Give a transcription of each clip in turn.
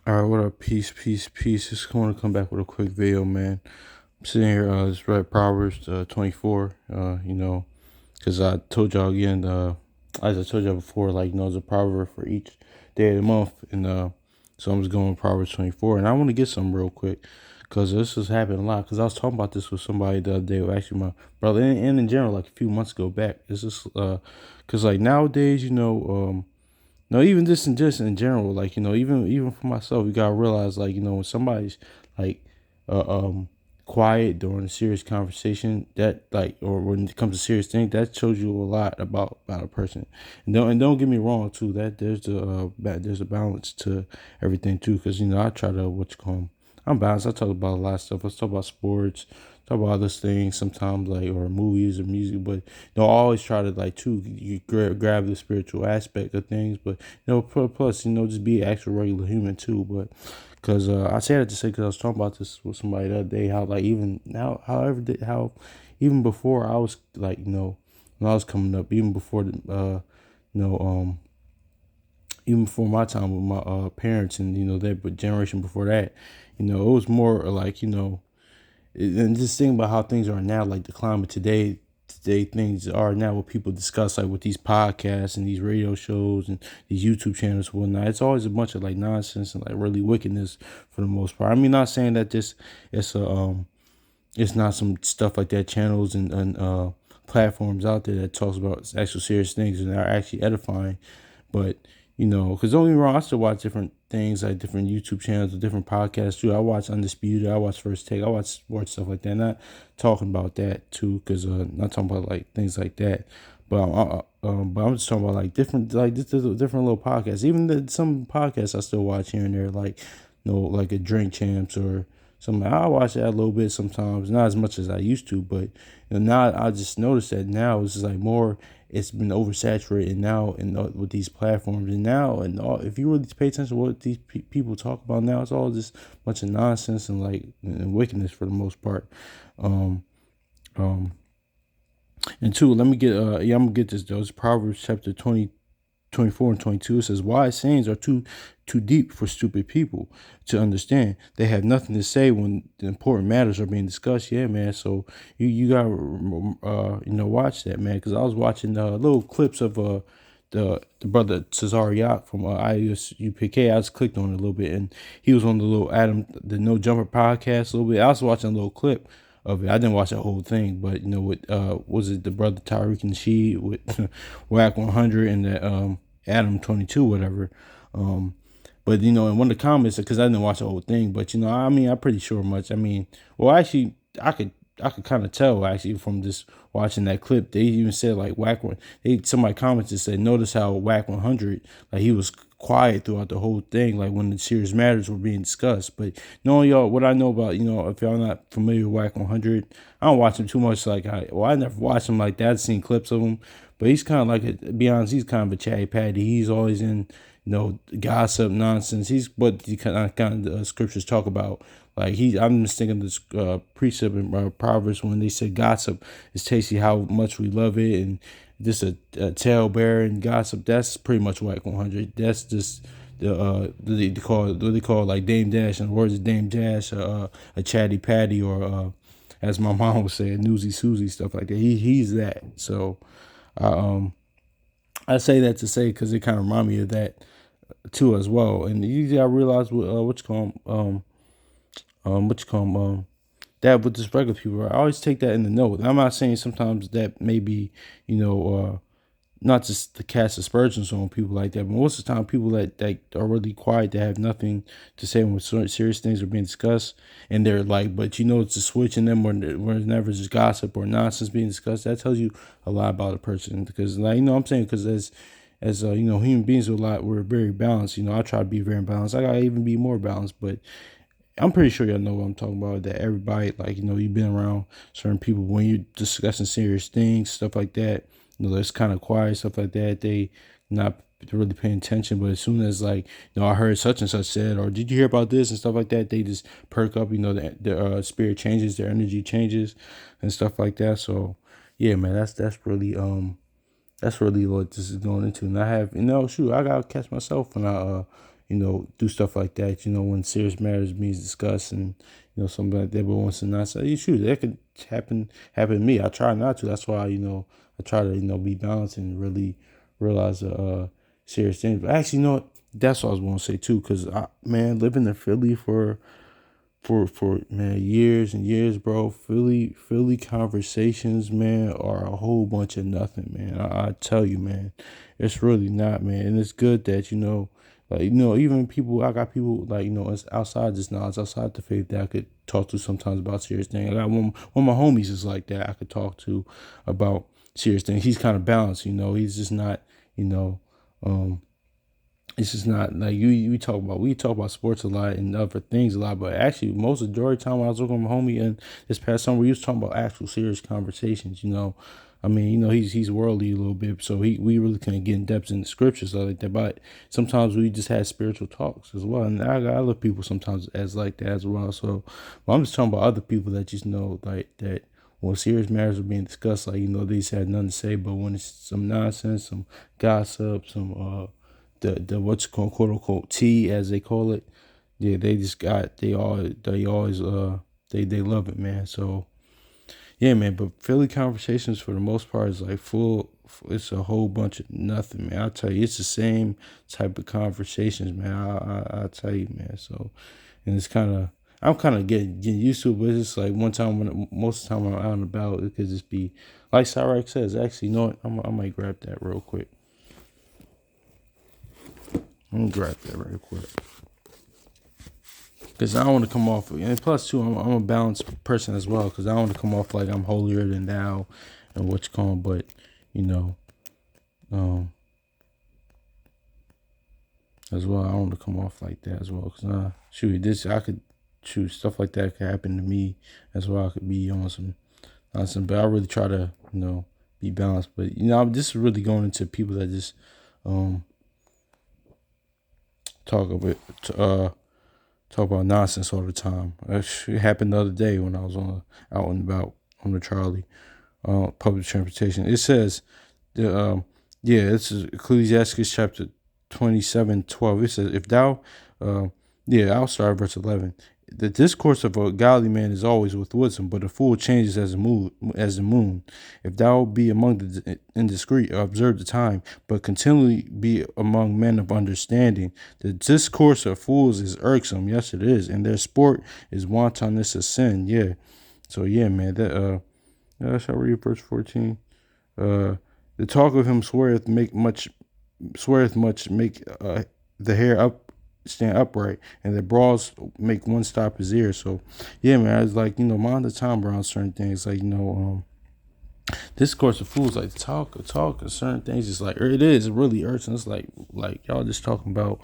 All right, what up? Peace, peace, peace. Just want to come back with a quick video, man. I'm sitting here, just read Proverbs 24, because I told y'all again, as I told y'all before, like, there's a proverb for each day of the month. And so I'm just going with Proverbs 24. And I want to get some real quick because this has happened a lot. Because I was talking about this with somebody the other day, actually, my brother, and in general, like a few months ago back. It's just, because, like, nowadays, no, even just in general, like even for myself, you gotta realize, like when somebody's like uh, um quiet during a serious conversation, that like or when it comes to serious things, that shows you a lot about a person. And don't get me wrong too, that there's a balance to everything too, because I try to what you call 'em, I'm balanced. I talk about a lot of stuff. Let's talk about sports, talk about other things sometimes, like or movies or music. But I always try to like too you grab the spiritual aspect of things. But plus just be an actual regular human too. But because I say that to say because I was talking about this with somebody the other day, how like even now, how even before I was like when I was coming up, even before the you know even before my time with my parents and their generation before that, it was more like and just think about how things are now, like the climate today things are now what people discuss, like with these podcasts and these radio shows and these YouTube channels and whatnot. It's always a bunch of like nonsense and like really wickedness for the most part. I mean, not saying that this it's a it's not some stuff like that, channels and platforms out there that talks about actual serious things and are actually edifying. But because don't get me wrong, I still watch different things like different YouTube channels or different podcasts too. I watch Undisputed, I watch First Take, I watch sports stuff like that. Not talking about that too, because not talking about like things like that. But I'm just talking about like different like different little podcasts. Even some podcasts I still watch here and there, like like a Drink Champs or something. I watch that a little bit sometimes, not as much as I used to. But now I just noticed that now it's just like more. It's been oversaturated now and with these platforms and now and all, if you really pay attention to what these people talk about now, it's all just a bunch of nonsense and like and wickedness for the most part. Um, um, and two, let me get I'm gonna get this though. It's Proverbs chapter 24 and 22. It says, wise sayings are too deep for stupid people to understand. They have nothing to say when the important matters are being discussed. Yeah, man. So you gotta watch that, man, because I was watching little clips of the brother Cesar Yacht from IUSUPK. I just clicked on it a little bit, and he was on the little Adam the No Jumper podcast a little bit. I was watching a little clip of it. I didn't watch the whole thing, but with was it the brother Tyreek and She with Whack 100 and the Adam 22 whatever. Um, but in one of the comments, because I didn't watch the whole thing, but I mean, I'm pretty sure much. I mean, well, actually, I could kind of tell actually from just watching that clip. They even said like Whack one. Somebody commented said, notice how Whack 100 like he was quiet throughout the whole thing, like when the serious matters were being discussed. But knowing y'all, what I know about if y'all not familiar with Whack 100, I don't watch him too much. Like I never watched him like that. I've seen clips of him, but he's kind of like to be honest, he's kind of a chatty patty. He's always in gossip nonsense. He's what the kind of scriptures talk about. Like I'm just thinking this precept in Proverbs when they said gossip is tasty, how much we love it, and just a tale bearing gossip. That's pretty much Whack 100. That's just they call like Dame Dash, and the words of Dame Dash, a chatty patty, or as my mom would say, a newsy Susie, stuff like that. He's that. So I say that to say because it kind of remind me of that too as well. And usually I realize what you call 'em, what you call 'em, that with this regular people. I always take that in the note. I'm not saying sometimes that may be not just to cast aspersions on people like that, but most of the time people that are really quiet, that have nothing to say when serious things are being discussed, and they're like, but it's a switch in them where it's never just gossip or nonsense being discussed. That tells you a lot about a person, because like what I'm saying, because as human beings, we're very balanced. I try to be very balanced. I gotta even be more balanced, but I'm pretty sure y'all know what I'm talking about. That everybody, like, you've been around certain people when you're discussing serious things, stuff like that. It's kind of quiet, stuff like that. They not really paying attention, but as soon as like, I heard such and such said, or did you hear about this and stuff like that, they just perk up. The spirit changes, their energy changes, and stuff like that. So, yeah, man, that's really what this is going into. And I have, shoot, I gotta catch myself when I do stuff like that. When serious matters being discussed and something like that. But once in a while, you shoot, that could happen to me. I try not to. That's why I try to be balanced and really realize serious things. But actually, what? That's what I was going to say too. Cause man, living in Philly for man years and years, bro. Philly conversations, man, are a whole bunch of nothing, man. I tell you, man, it's really not, man. And it's good that like even people. I got people like it's outside this knowledge, outside the faith that I could talk to sometimes about serious things. I got one of my homies is like that. I could talk to about serious things. He's kind of balanced, He's just not, um it's just not like we talk about sports a lot and other things a lot, but actually most of the majority of the time when I was working with my homie and this past summer, we was talking about actual serious conversations. I mean, he's worldly a little bit, so we really couldn't get in depth in the scriptures like that. But sometimes we just had spiritual talks as well, and I got other people sometimes as like that as well. So, but I'm just talking about other people that just know like that when serious matters are being discussed, like they just had nothing to say, but when it's some nonsense, some gossip, some the what's called quote unquote tea as they call it. Yeah, they always they love it, man. So yeah, man. But Philly conversations for the most part is like full. It's a whole bunch of nothing, man. I'll tell you, it's the same type of conversations, man. I'll tell you, man. So, and it's I'm kind of getting used to it, but it's just like one time most of the time when I'm out and about, it could just be like Cyrax says. Actually, I might grab that real quick. I'm gonna grab that real quick. Because I don't want to come off, and plus too, I'm a balanced person as well. Because I don't want to come off like I'm holier than thou, and what's called. But um, as well, I don't want to come off like that as well. Because I could shoot stuff like that could happen to me as well. I could be on some nonsense, but I really try to be balanced. But I'm just really going into people that just talk about nonsense all the time. It happened the other day when I was out and about on the trolley, public transportation. It says, this is Ecclesiastes chapter 27:12. It says, if thou, I'll start at verse 11. The discourse of a godly man is always with wisdom, but a fool changes as the moon. If thou be among the indiscreet, observe the time, but continually be among men of understanding. The discourse of fools is irksome, yes it is, and their sport is wantonness of sin. Yeah. So yeah, man, that shall read verse 14. The talk of him sweareth much, make the hair up stand upright, and the brawls make one stop his ear. So yeah, man, I was like, mind the time around certain things, like discourse of fools, like talk of certain things. It's like it is really irksome. It's like y'all just talking about,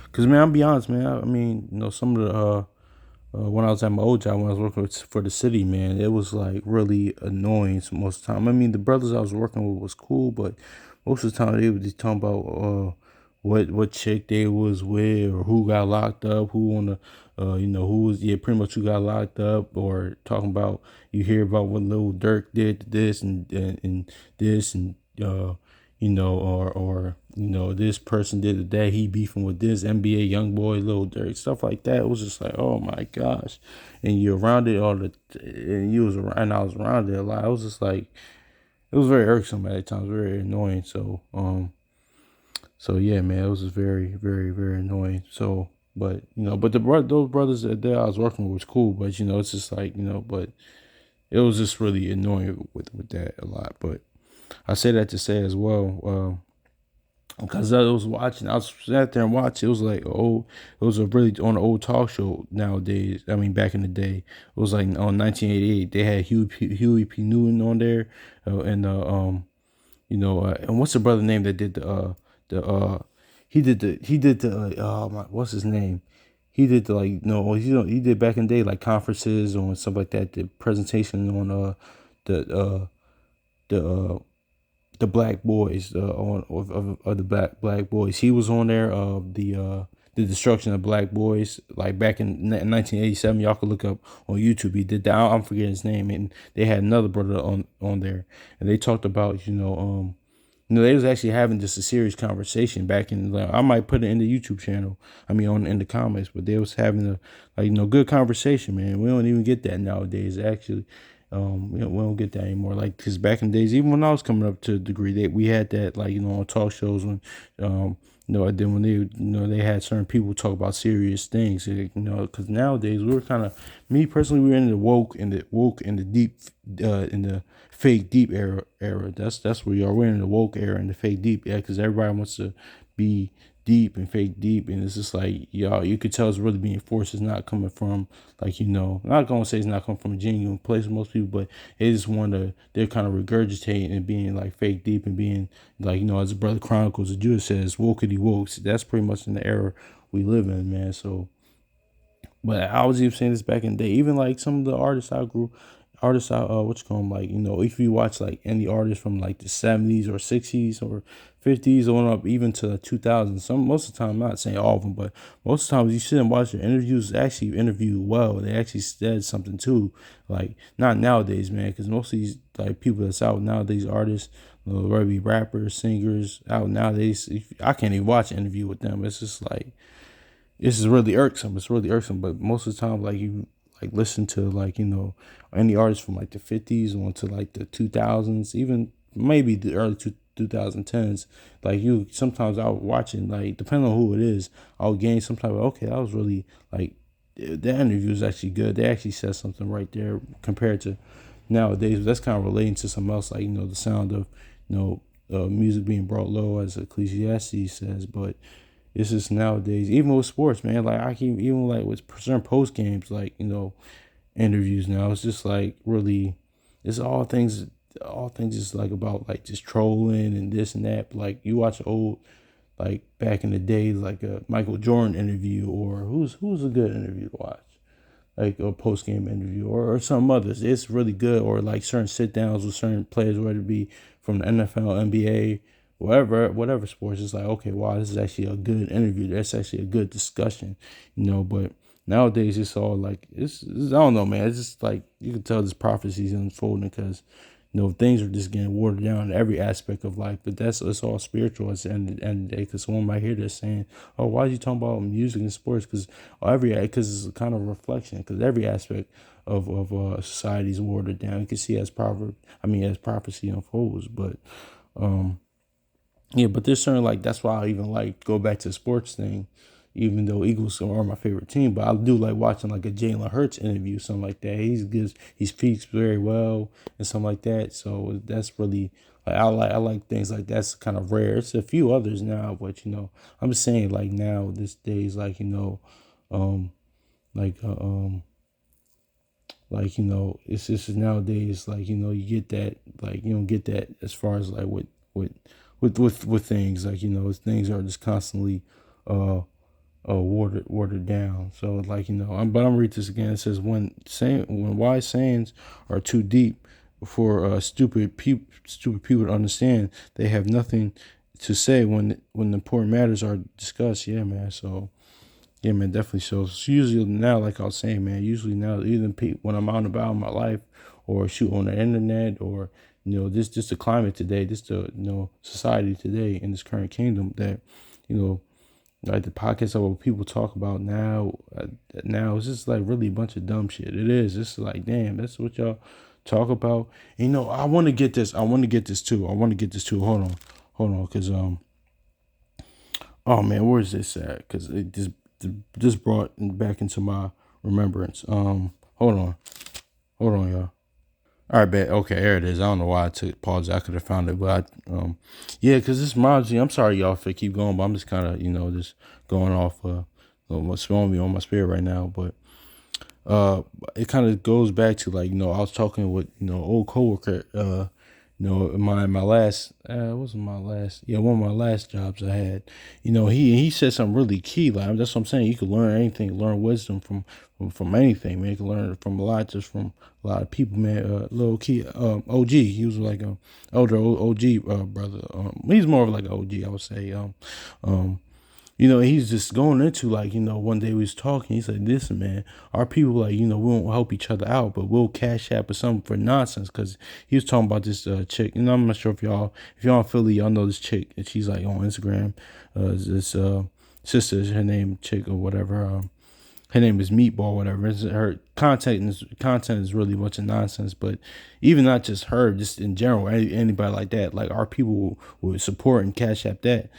because man, I'll be honest, man. I mean, some of the when I was at my old job, when I was working for the city, man, it was like really annoying most of the time. I mean, the brothers I was working with was cool, but most of the time they were just talking about what chick they was with, or who got locked up, who on the who was pretty much who got locked up, or talking about, you hear about what Lil Durk did to this and this, and or this person did it, that he beefing with this NBA young boy, Lil Durk, stuff like that. It was just like, oh my gosh. And you're around it and I was around it a lot. It was just like, it was very irksome at times, very annoying. So yeah, man, it was just very, very, very annoying. So, but those brothers that I was working with was cool, but it's just like, but it was just really annoying with that a lot. But I say that to say as well, because I was sat there and watched. It was like it was a really on an old talk show nowadays. I mean, back in the day, it was like on 1988. They had Huey P. Newton on there, and what's the brother name that did he did what's his name? He did he did back in the day, like conferences or stuff like that. The presentation on the the Black Boys, of the Black Boys. He was on there. The destruction of Black Boys, like back in 1987. Y'all could look up on YouTube. He did that. I'm forgetting his name, and they had another brother on there, and they talked about They was actually having just a serious conversation back in. Like, I might put it in the YouTube channel. I mean, on in the comments, but they was having a good conversation, man. We don't even get that nowadays. Actually, we don't get that anymore. Like, cause back in the days, even when I was coming up to a degree, we had that like on talk shows when then when they had certain people talk about serious things, because nowadays we're kind of, me personally, we're in the woke in the deep in the fake deep era. That's where you are. We're in the woke era and the fake deep, yeah, because everybody wants to be deep and fake deep, and it's just like, y'all, you could tell it's really being forced. It's not coming from like, not gonna say it's not coming from a genuine place with most people, but they just want to, they're kind of regurgitating and being like fake deep and being like, as Brother Chronicles of Judah says, wokety wokes. That's pretty much in the era we live in, man. So, but I was even saying this back in the day. Even like some of the artists I what you call them, like, if you watch like any artists from like the 70s or 60s or 50s or up even to the 2000s. Most of the time, I'm not saying all of them, but most of the time you sit and watch their interviews, they actually interview well. They actually said something too. Like, not nowadays, man, because most of these like people that's out nowadays, artists, whether it be rappers, singers out nowadays, I can't even watch an interview with them. It's just like, this is really irksome. It's really irksome. But most of the time, like, you like listen to like, any artist from like the 50s on to like the 2000s, even maybe the early 2010s. Like, you sometimes I'll watch it, like, depending on who it is, I'll gain some type of, okay, that was really like, that interview is actually good. They actually said something right there compared to nowadays. That's kind of relating to something else, like, the sound of, music being brought low, as Ecclesiastes says. But it's just nowadays, even with sports, man. Like, I can even like with certain post games, like, interviews now. It's just like really, it's all things is like about like just trolling and this and that. But like, you watch old, like back in the day, like a Michael Jordan interview, or who's a good interview to watch, like a post game interview, or some others. It's really good. Or like certain sit downs with certain players, whether it be from the NFL, NBA, whatever sports. It's like, okay, wow, this is actually a good interview. That's actually a good discussion, But nowadays it's all like, I don't know, man. It's just like, you can tell this prophecy is unfolding because, things are just getting watered down in every aspect of life. But it's all spiritual at the end of the day. Because someone might hear this saying, "Oh, why are you talking about music and sports?" Because it's a kind of reflection. Because every aspect of society is watered down. You can see as as prophecy unfolds. But yeah, but there's certain, like, that's why I even like go back to the sports thing, even though Eagles are my favorite team. But I do like watching like a Jalen Hurts interview, something like that. He's good. He speaks very well and something like that. So that's really, like, I like things like that's kind of rare. It's a few others now, but I'm just saying, like, now this days, like, um like it's just nowadays, like, you get that, like, you don't get that as far as like with things, like, things are just constantly uh watered down. So, like, but I'm read this again. It says, when wise sayings are too deep for stupid people to understand, they have nothing to say when the important matters are discussed. Yeah, man. So, yeah, man, definitely. So it's usually now, like I was saying, man, usually now, even when I'm out and about in my life, or shoot on the internet, or this just the climate today, just the society today in this current kingdom, that like the podcasts of what people talk about now it's just like really a bunch of dumb shit. It is. It's like, damn, that's what y'all talk about. And, I want to get this. Too. Hold on, because oh man, where is this at? Because it just brought back into my remembrance. Hold on, y'all. All right, bet. Okay, there it is. I don't know why I took pause. I could have found it, but yeah, because this reminds me. I'm sorry, y'all, if I keep going, but I'm just kind of, just going off what's on me on my spirit right now. But it kind of goes back to, like, I was talking with old coworker, in my last, wasn't my last, yeah, one of my last jobs I had. He said something really key. Like, that's what I'm saying. You can learn anything, learn wisdom from anything, man. You can learn from just from a lot of people, man. Little key, OG. He was like a older OG brother. He's more of like an OG, I would say. he's just going into like, one day we was talking. He's like, listen, man, our people, like, we won't help each other out, but we'll cash app or something for nonsense. Cause he was talking about this chick, I'm not sure if y'all in Philly, y'all know this chick, and she's like on Instagram. This sister, her name chick or whatever. Her name is Meatball, whatever. Her content is really a bunch of nonsense. But even not just her, just in general, anybody like that, like our people will support and cash app that,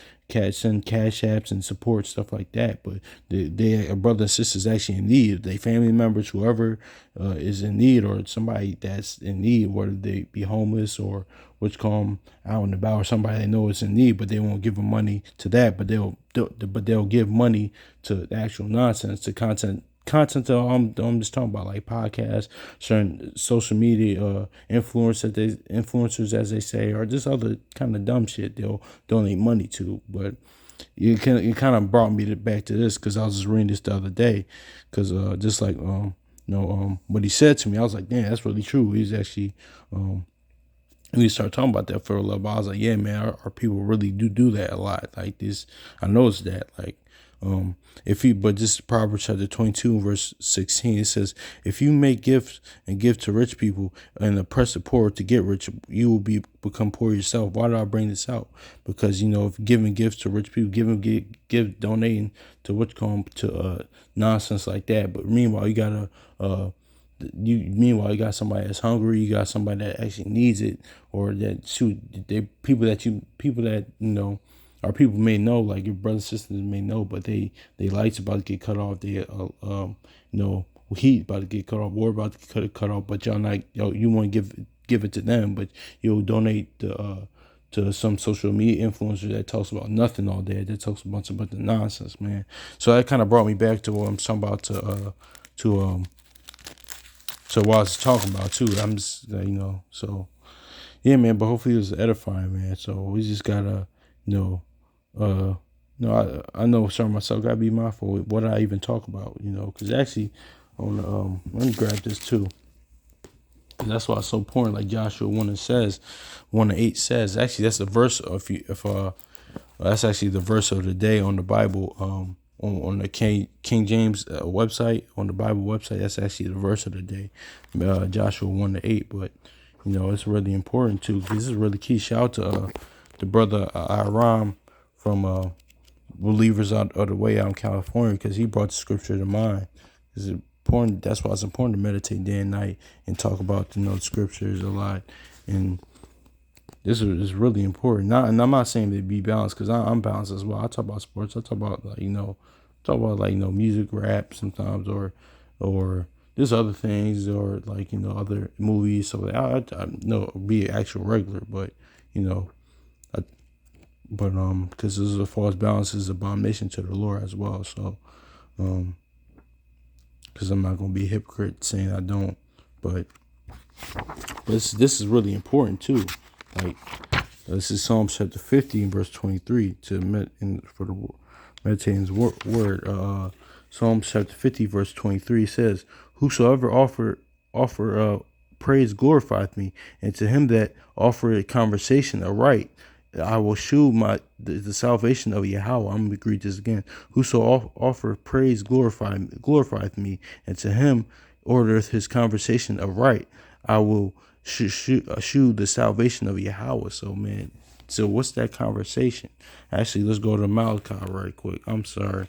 send cash apps and support stuff like that. But they are brothers and sisters actually in need. They family members, whoever is in need, or somebody that's in need, whether they be homeless or what's called out and about, or somebody they know is in need, but they won't give them money to that, but they'll give money to the actual nonsense, to content that I'm just talking about, like podcasts, certain social media influencers, as they say, or just other kind of dumb shit they'll donate money to. But it kind of brought me back to this, because I was just reading this the other day, because just like what he said to me, I was like, damn, that's really true. He's actually and we started talking about that for a little while. I was like, yeah, man, our people really do that a lot. Like this, I noticed that. Like, but this Proverbs chapter 22, verse 16, it says, if you make gifts and give to rich people and oppress the poor to get rich, you will become poor yourself. Why do I bring this out? Because, if giving gifts to rich people, donating to what's called to nonsense like that. But meanwhile, you gotta you got somebody that's hungry, you got somebody that actually needs it, or that people that our people may know, like your brothers sisters may know, but they lights about to get cut off, they heat about to get cut off, water about to get cut off, but y'all not, you want to give it to them, but you'll donate to some social media influencer that talks about nothing all day, that talks a bunch of nonsense, man. So that kind of brought me back to what I'm talking about, so what I was talking about too. I'm just so yeah, man. But hopefully it was edifying, man. So we just gotta I know certain myself, gotta be mindful with what I even talk about, because actually on let me grab this too. And that's why it's so important. Like Joshua 1:8 says, actually that's the verse. That's actually the verse of the day on the Bible. On the King James website, on the Bible website, that's actually the verse of the day, Joshua 1:8. But it's really important too. This is really key. Shout out to the brother Iram from Believers Out of the Way out in California, because he brought the scripture to mind. It's important. That's why it's important to meditate day and night and talk about the scriptures a lot. And this is really important. And I'm not saying to be balanced, because I'm balanced as well. I talk about sports. I talk about music, rap sometimes, or there's other things, or other movies. So I know be an actual regular, but because this is a false balance, is abomination to the Lord as well. So because I'm not gonna be a hypocrite saying I don't, but this is really important too. Like, this is Psalm chapter 50 verse 23 for the meditating his word. Psalm chapter 50 verse 23 says, whosoever offer praise glorifieth me, and to him that offer a conversation aright, I will shew the salvation of Yahweh. I'm gonna read this again. Whoso offer praise glorifieth me, and to him ordereth his conversation aright, I will shew the salvation of Yahweh. So, man, so what's that conversation? Actually, let's go to Malachi right quick. I'm sorry.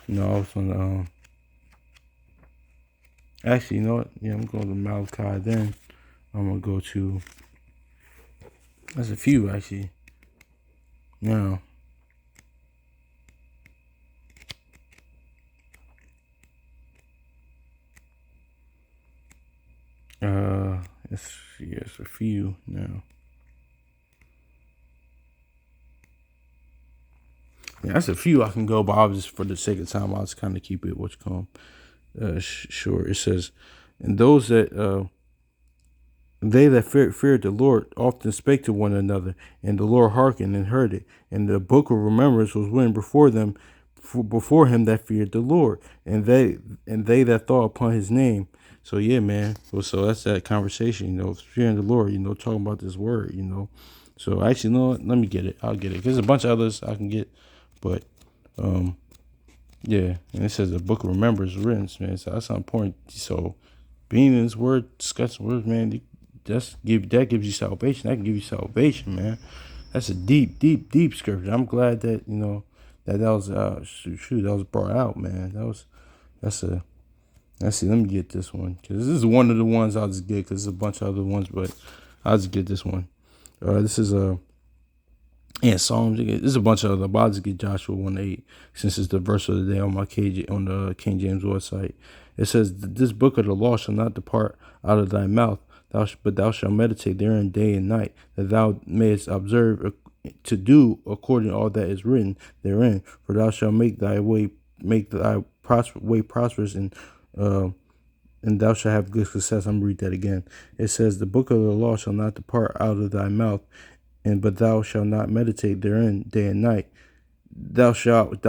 I was gonna actually, you know what? Yeah, I'm going to Malachi. Then I'm gonna go to. There's a few actually. Now. It's a few now. Yeah, that's a few I can go, but I'll just, for the sake of time, I'll just kind of keep it what's called short. It says, and those that they that feared the Lord often spake to one another, and the Lord hearkened and heard it, and the book of remembrance was written before them, before him that feared the Lord, and they that thought upon his name. So yeah, man. So that's that conversation, fearing the Lord, talking about this word, So actually, let me get it. I'll get it. There's a bunch of others I can get, but Yeah, and it says the book of remembrance written, man. So that's important. So being in this word, discussing words, man, that gives you salvation. That can give you salvation, man. That's a deep, deep, deep scripture. I'm glad that that was that was brought out, man. That's a let's see. Let me get this one because this is one of the ones I'll just get because there's a bunch of other ones, but I'll just get this one. This is yeah, Psalms. This is a bunch of other. But I'll just get Joshua 1:8 since it's the verse of the day on my KJ on the King James website. It says, "This book of the law shall not depart out of thy mouth, but thou shalt meditate therein day and night, that thou mayest observe to do according to all that is written therein. For thou shalt make thy way prosperous, and thou shalt have good success." I'm gonna read that again. It says, "The book of the law shall not depart out of thy mouth, but thou shalt not meditate therein day and night. Thou shalt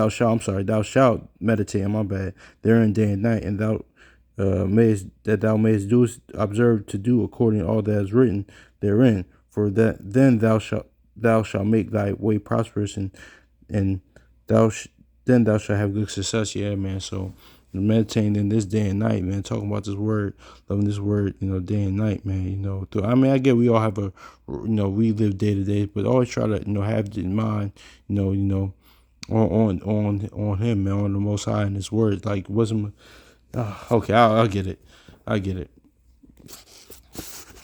meditate, my bad, therein day and night, and thou mayest do observe to do according to all that is written therein. For that then thou shalt make thy way prosperous, and then thou shalt have good success." Yeah, man. So meditating in this day and night, man, talking about this word, loving this word, day and night, man. I mean, I get we all have we live day to day, but always try to, have it in mind, on him, man, on the Most High and His word. Like, wasn't okay? I'll get it. I get it.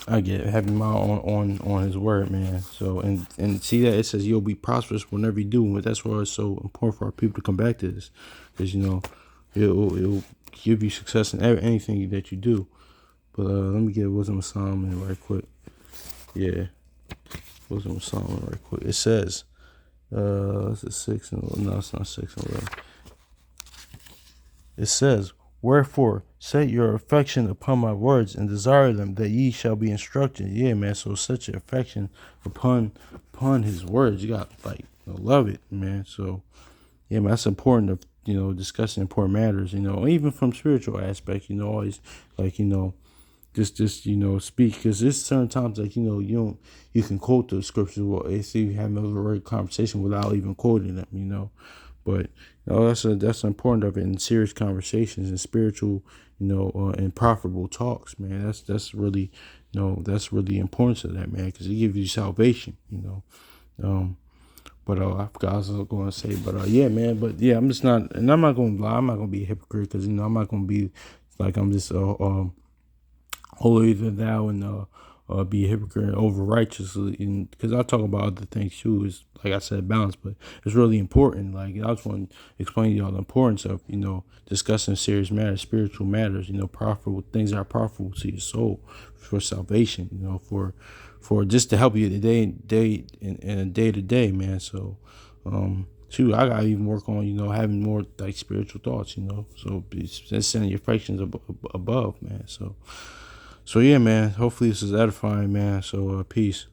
I get it. Having my on His word, man. So and see that it says you'll be prosperous whenever you do, but that's why it's so important for our people to come back to this, because it'll give you success in anything that you do. But let me get Wisdom of Solomon right quick. Yeah, Wisdom of Solomon right quick. It says, it's a 6 and no, it's not 6 and 11. It says, "Wherefore set your affection upon my words and desire them, that ye shall be instructed." Yeah, man. So set your affection upon His words. You got love it, man. So yeah, man, that's important to discussing important matters. Even from spiritual aspect. Always just speak, because there's certain times you can quote the scriptures. Well, if you have another right conversation without even quoting them. But that's important of it in serious conversations and spiritual, and profitable talks, man. That's really, that's really important to that, man, because it gives you salvation, But I forgot what I was going to say. But yeah, man. But yeah, I'm just not, and I'm not going to lie. I'm not going to be a hypocrite, because I'm not going to be like I'm just holier than thou, and be a hypocrite and over righteously. And because I talk about other things too, is like I said, balance, but it's really important. Like, I just want to explain to y'all the importance of discussing serious matters, spiritual matters. Profitable things that are profitable to your soul for salvation. For just to help you day to day, man. So, shoot, I gotta even work on having more like spiritual thoughts. So just sending your affections above, man. So yeah, man. Hopefully this is edifying, man. So peace.